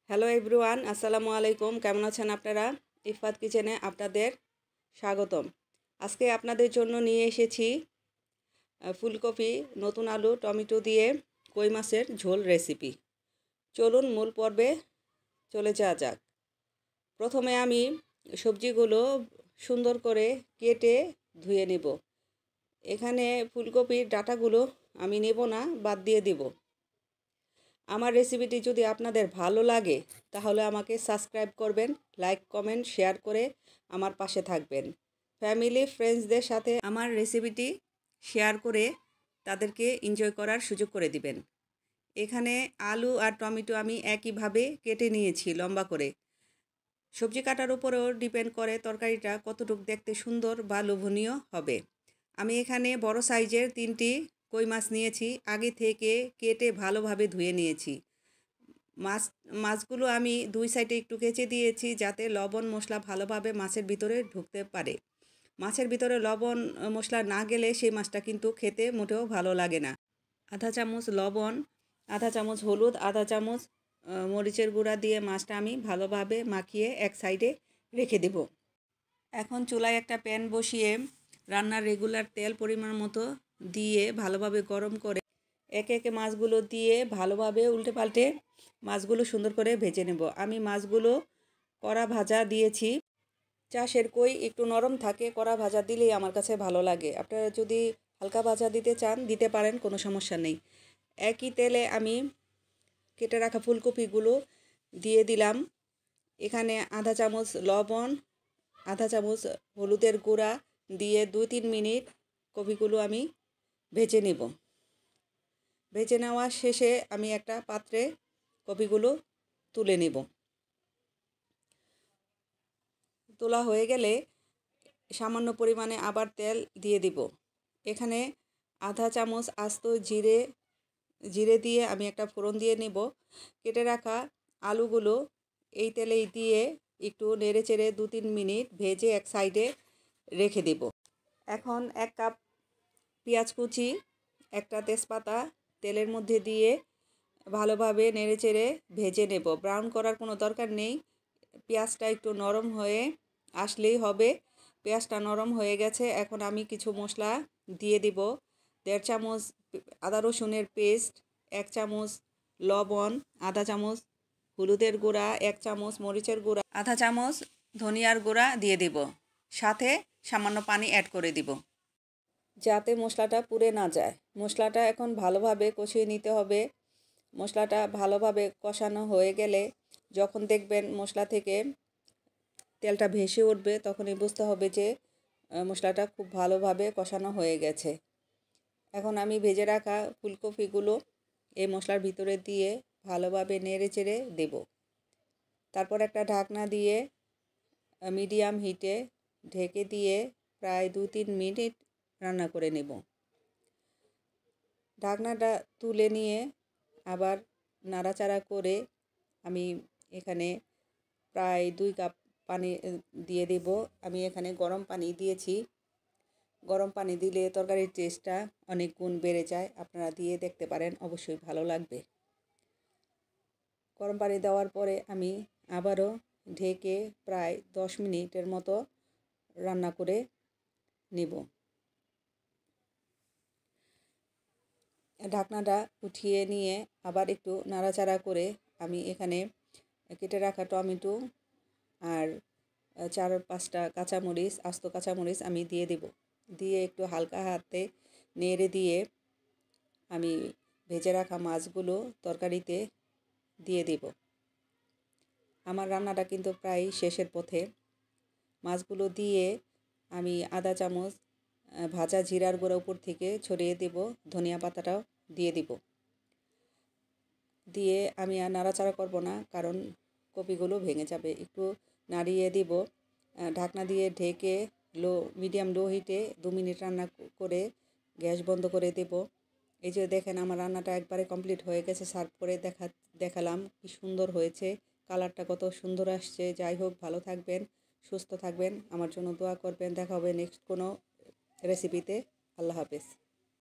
Hello everyone, আসসালামু আলাইকুম। কেমন আছেন আপনারা? ইফাত কিচেনে আপনাদের স্বাগতম। আজকে আপনাদের জন্য নিয়ে এসেছি ফুলকপি, নতুন আলু, টমেটো দিয়ে কই মাছের ঝোল রেসিপি। চলুন মূল পর্বে চলে যাওয়া যাক। প্রথমে আমি সবজিগুলো সুন্দর করে কেটে ধুয়ে নেব। এখানে ফুলকপির ডাঁটাগুলো আমি নেব না, বাদ দিয়ে দিব। আমার রেসিপিটি যদি আপনাদের ভালো লাগে তাহলে আমাকে সাবস্ক্রাইব করবেন, লাইক কমেন্ট শেয়ার করে আমার পাশে থাকবেন। ফ্যামিলি ফ্রেন্ডসদের সাথে আমার রেসিপিটি শেয়ার করে তাদেরকে এনজয় করার সুযোগ করে দিবেন। এখানে আলু আর টমেটো আমি একইভাবে কেটে নিয়েছি লম্বা করে। সবজি কাটার উপরেও ডিপেন্ড করে তরকারিটা কতটুকু দেখতে সুন্দর বা লোভনীয় হবে। আমি এখানে বড় সাইজের 3টি কই মাছ নিয়েছি, আগে থেকে কেটে ভালোভাবে ধুয়ে নিয়েছি। মাছগুলো আমি দুই সাইডে একটু কেচে দিয়েছি যাতে লবণ মশলা ভালোভাবে মাছের ভিতরে ঢুকতে পারে। মাছের ভিতরে লবণ মশলা না গেলে সেই মাছটা কিন্তু খেতে মোটেও ভালো লাগে না। আধা চামচ লবণ, আধা চামচ হলুদ, আধা চামচ মরিচের গুঁড়া দিয়ে মাছটা আমি ভালোভাবে মাখিয়ে এক সাইডে রেখে দেব। এখন চুলায় একটা প্যান বসিয়ে রান্নার রেগুলার তেল পরিমাণ মতো দিয়ে ভালোভাবে গরম করে একে একে মাছগুলো দিয়ে ভালোভাবে উল্টে পাল্টে মাছগুলো সুন্দর করে ভেজে নেব। আমি মাছগুলো কড়া ভাজা দিয়েছি। চাষের কই একটু নরম থাকে, কড়া ভাজা দিলেই আমার কাছে ভালো লাগে। আপনারা যদি হালকা ভাজা দিতে চান দিতে পারেন, কোনো সমস্যা নেই। একই তেলে আমি কেটে রাখা ফুলকপিগুলো দিয়ে দিলাম। এখানে আধা চামচ লবণ, আধা চামচ হলুদের গুঁড়া দিয়ে 2-3 মিনিট কপিগুলো আমি ভেজে নেব। ভেজে নেওয়া শেষে আমি একটা পাত্রে কপিগুলো তুলে নেব। তোলা হয়ে গেলে সামান্য পরিমাণে আবার তেল দিয়ে দিব। এখানে আধা চামচ আস্ত জিরে দিয়ে আমি একটা ফোড়ন দিয়ে নেব। কেটে রাখা আলুগুলো এই তেলেই দিয়ে একটু নেড়ে চেড়ে 2-3 মিনিট ভেজে এক সাইডে রেখে দেব। এখন 1 কাপ পেঁয়াজ কুচি, একটা তেজপাতা তেলের মধ্যে দিয়ে ভালোভাবে নেড়ে চেড়ে ভেজে নেব। ব্রাউন করার কোনো দরকার নেই, পেঁয়াজটা একটু নরম হয়ে আসলেই হবে। পেঁয়াজটা নরম হয়ে গেছে, এখন আমি কিছু মশলা দিয়ে দিব। 1.5 চামচ আদা রসুনের পেস্ট, 1 চামচ লবণ, আধা চামচ হলুদের গুঁড়া, 1 চামচ মরিচের গুঁড়া, আধা চামচ ধনিয়ার গুঁড়া দিয়ে দিব। সাথে সামান্য পানি অ্যাড করে দিব যাতে মশলাটা পুড়ে না যায়। মশলাটা এখন ভালোভাবে কষিয়ে নিতে হবে। মশলাটা ভালোভাবে কষানো হয়ে গেলে যখন দেখবেন মশলা থেকে তেলটা ভেসে উঠবে তখনই বুঝতে হবে যে মশলাটা খুব ভালোভাবে কষানো হয়ে গেছে। এখন আমি ভেজে রাখা ফুলকপিগুলো এই মশলার ভিতরে দিয়ে ভালোভাবে নেড়ে চেড়ে দেব। তারপর একটা ঢাকনা দিয়ে মিডিয়াম হিটে ঢেকে দিয়ে প্রায় 2-3 মিনিট রান্না করে নেব। ঢাকনাটা তুলে নিয়ে আবার নাড়াচাড়া করে আমি এখানে প্রায় 2 কাপ পানি দিয়ে দেব। আমি এখানে গরম পানি দিয়েছি। গরম পানি দিলে তরকারির টেস্টটা অনেক গুণ বেড়ে যায়। আপনারা দিয়ে দেখতে পারেন, অবশ্যই ভালো লাগবে। গরম পানি দেওয়ার পরে আমি আবারও ঢেকে প্রায় 10 মিনিটের মতো রান্না করে নেব। ঢাকনাটা উঠিয়ে নিয়ে আবার একটু নাড়াচাড়া করে আমি এখানে কেটে রাখা টমেটো আর 4-5টা কাঁচামরিচ, আস্ত কাঁচামরিচ আমি দিয়ে দেব। দিয়ে একটু হালকা হাতে নেড়ে দিয়ে আমি ভেজে রাখা মাছগুলো তরকারিতে দিয়ে দেব। আমার রান্নাটা কিন্তু প্রায় শেষের পথে। মাছগুলো দিয়ে আমি আধা চামচ ভাজা জিরার গুঁড়া উপর থেকে ছড়িয়ে দেব, ধনিয়া পাতাটাও দিয়ে দিব। দিয়ে আমি আর নাড়াচাড়া করব না, কারণ কপিগুলো ভেঙে যাবে। একটু নাড়িয়ে দিব। ঢাকনা দিয়ে ঢেকে মিডিয়াম লো হিটে 2 মিনিট রান্না করে গ্যাস বন্ধ করে দেব। এই যে দেখেন আমার রান্নাটা একবারে কমপ্লিট হয়ে গেছে। সার্ভ করে দেখালাম কি সুন্দর হয়েছে, কালারটা কত সুন্দর আসছে। যাই হোক, ভালো থাকবেন, সুস্থ থাকবেন, আমার জন্য দোয়া করবেন। দেখা হবে নেক্সট কোনো রেসিপিতে। আল্লাহ হাফেজ।